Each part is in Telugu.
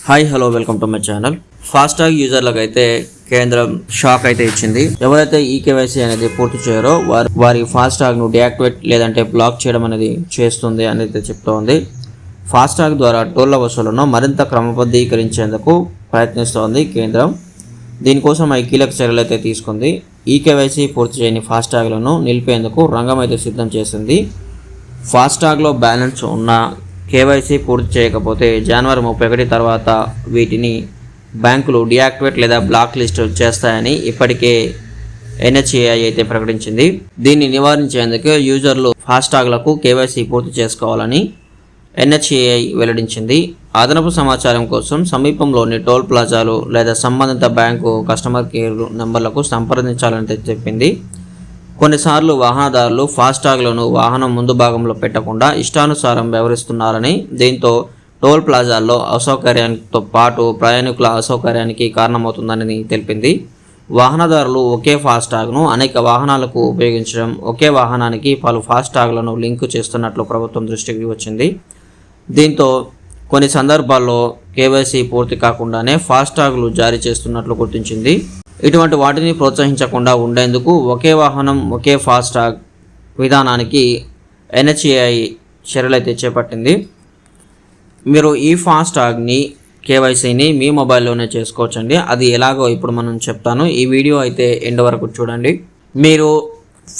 Hi hello welcome to my channel. FASTag యూజర్లకు అయితే కేంద్రం షాక్ అయితే ఇచ్చింది. ఎవరైతే ఈ కేవైసీ అనేది పూర్తి చేయరో వారి ఫాస్టాగ్ను డియాక్టివేట్ లేదంటే బ్లాక్ చేయడం అనేది చేస్తుంది అనేది చెప్తోంది. ఫాస్టాగ్ ద్వారా టోళ్ల వసూలను మరింత క్రమబద్ధీకరించేందుకు ప్రయత్నిస్తోంది కేంద్రం. దీనికోసం ఈ కీలక చర్యలు అయితే తీసుకుంది. ఈ కేవైసీ పూర్తి చేయని ఫాస్టాగ్లను నిలిపేందుకు రంగం అయితే సిద్ధం చేసింది. ఫాస్టాగ్లో బ్యాలెన్స్ ఉన్న కేవైసీ పూర్తి చేయకపోతే జనవరి 31 తర్వాత వీటిని బ్యాంకులు డియాక్టివేట్ లేదా బ్లాక్ లిస్ట్ చేస్తాయని ఇప్పటికే NHAI అయితే ప్రకటించింది. దీన్ని నివారించేందుకు యూజర్లు ఫాస్టాగ్లకు కేవైసీ పూర్తి చేసుకోవాలని NHAI వెల్లడించింది. అదనపు సమాచారం కోసం సమీపంలోని టోల్ ప్లాజాలు లేదా సంబంధిత బ్యాంకు కస్టమర్ కేర్ నెంబర్లకు సంప్రదించాలని చెప్పింది. కొన్నిసార్లు వాహనదారులు ఫాస్టాగ్లను వాహనం ముందు భాగంలో పెట్టకుండా ఇష్టానుసారం వ్యవహరిస్తున్నారని, దీంతో టోల్ ప్లాజాల్లో అసౌకర్యానితో పాటు ప్రయాణికుల అసౌకర్యానికి కారణమవుతుందని తెలిపింది. వాహనదారులు ఒకే ఫాస్టాగ్ను అనేక వాహనాలకు ఉపయోగించడం, ఒకే వాహనానికి పలు ఫాస్టాగ్లను లింకు చేస్తున్నట్లు ప్రభుత్వం దృష్టికి వచ్చింది. దీంతో కొన్ని సందర్భాల్లో కేవైసీ పూర్తి కాకుండానే ఫాస్టాగ్లు జారీ చేస్తున్నట్లు గుర్తించింది. ఇటువంటి వాటిని ప్రోత్సహించకుండా ఉండేందుకు ఒకే వాహనం ఒకే ఫాస్టాగ్ విధానానికి NHAI చర్యలైతే చేపట్టింది. మీరు ఈ ఫాస్టాగ్ని కేవైసీని మీ మొబైల్లోనే చేసుకోవచ్చండి. అది ఎలాగో ఇప్పుడు మనం చెప్తాను. ఈ వీడియో అయితే ఎండ్ వరకు చూడండి. మీరు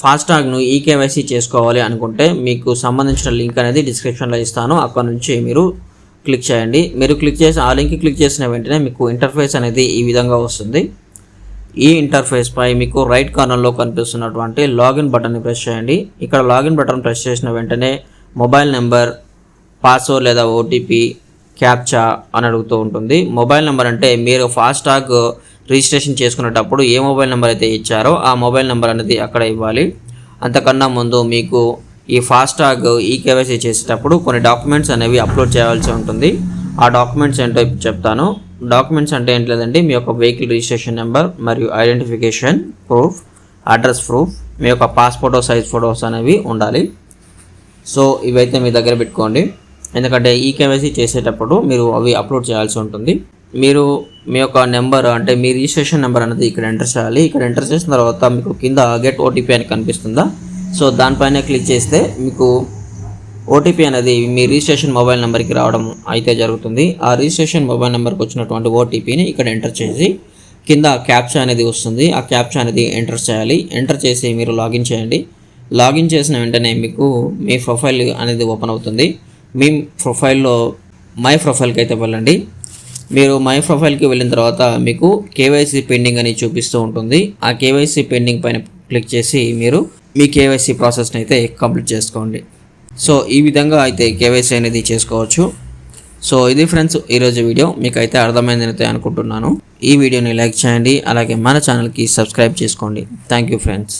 ఫాస్టాగ్ను ఈ కేవైసీ చేసుకోవాలి అనుకుంటే మీకు సంబంధించిన లింక్ అనేది డిస్క్రిప్షన్లో ఇస్తాను. అక్కడ నుంచి మీరు క్లిక్ చేయండి. మీరు క్లిక్ చేసి ఆ లింక్ క్లిక్ చేసిన వెంటనే మీకు ఇంటర్ఫేస్ అనేది ఈ విధంగా వస్తుంది. ఈ ఇంటర్ఫేస్ పై మీకు రైట్ కార్నర్లో కనిపిస్తున్నటువంటి లాగిన్ బటన్ని ప్రెస్ చేయండి. ఇక్కడ లాగిన్ బటన్ ప్రెస్ చేసిన వెంటనే మొబైల్ నెంబర్, పాస్వర్డ్ లేదా OTP, క్యాప్చా అని అడుగుతూ ఉంటుంది. మొబైల్ నెంబర్ అంటే మీరు ఫాస్టాగ్ రిజిస్ట్రేషన్ చేసుకునేటప్పుడు ఏ మొబైల్ నెంబర్ అయితే ఇచ్చారో ఆ మొబైల్ నెంబర్ అనేది అక్కడ ఇవ్వాలి. అంతకన్నా ముందు మీకు ఈ ఫాస్టాగ్ ఈ కేవైసీ చేసేటప్పుడు కొన్ని డాక్యుమెంట్స్ అనేవి అప్లోడ్ చేయాల్సి ఉంటుంది. ఆ డాక్యుమెంట్స్ ఏంటో ఇప్పుడు చెప్తాను. డాక్యుమెంట్స్ అంటే ఏంటి లేదండి, మీ యొక్క వెహికల్ రిజిస్ట్రేషన్ నెంబర్ మరియు ఐడెంటిఫికేషన్ ప్రూఫ్, అడ్రస్ ప్రూఫ్, మీ యొక్క పాస్పోర్ట్ సైజ్ ఫొటోస్ అనేవి ఉండాలి. సో ఇవైతే మీ దగ్గర పెట్టుకోండి, ఎందుకంటే ఈ కేవైసీ చేసేటప్పుడు మీరు అవి అప్లోడ్ చేయాల్సి ఉంటుంది. మీరు మీ యొక్క నెంబర్ అంటే మీ రిజిస్ట్రేషన్ నెంబర్ అనేది ఇక్కడ ఎంటర్ చేయాలి. ఇక్కడ ఎంటర్ చేసిన తర్వాత మీకు కింద గెట్ OTP అని కనిపిస్తుందా, సో దానిపైన క్లిక్ చేస్తే మీకు OTP అనేది మీ రిజిస్ట్రేషన్ మొబైల్ నెంబర్కి రావడం అయితే జరుగుతుంది. ఆ రిజిస్ట్రేషన్ మొబైల్ నెంబర్కి వచ్చినటువంటి OTPని ఇక్కడ ఎంటర్ చేసి కింద క్యాప్చా అనేది వస్తుంది. ఆ క్యాప్చా అనేది ఎంటర్ చేయాలి. ఎంటర్ చేసి మీరు లాగిన్ చేయండి. లాగిన్ చేసిన వెంటనే మీకు మీ ప్రొఫైల్ అనేది ఓపెన్ అవుతుంది. మీ ప్రొఫైల్లో మై ప్రొఫైల్కి అయితే వెళ్ళండి. మీరు మై ప్రొఫైల్కి వెళ్ళిన తర్వాత మీకు కేవైసీ పెండింగ్ అని చూపిస్తూ ఉంటుంది. ఆ కేవైసీ పెండింగ్ పైన క్లిక్ చేసి మీరు మీ కేవైసీ ప్రాసెస్ని అయితే కంప్లీట్ చేసుకోండి. సో ఈ విధంగా అయితే కేవైసీ అనేది చేసుకోవచ్చు. సో ఇది ఫ్రెండ్స్ ఈరోజు వీడియో. మీకు అయితే అర్థమైందని అనుకుంటున్నాను. ఈ వీడియోని లైక్ చేయండి, అలాగే మన ఛానల్కి సబ్స్క్రైబ్ చేసుకోండి. Thank you friends.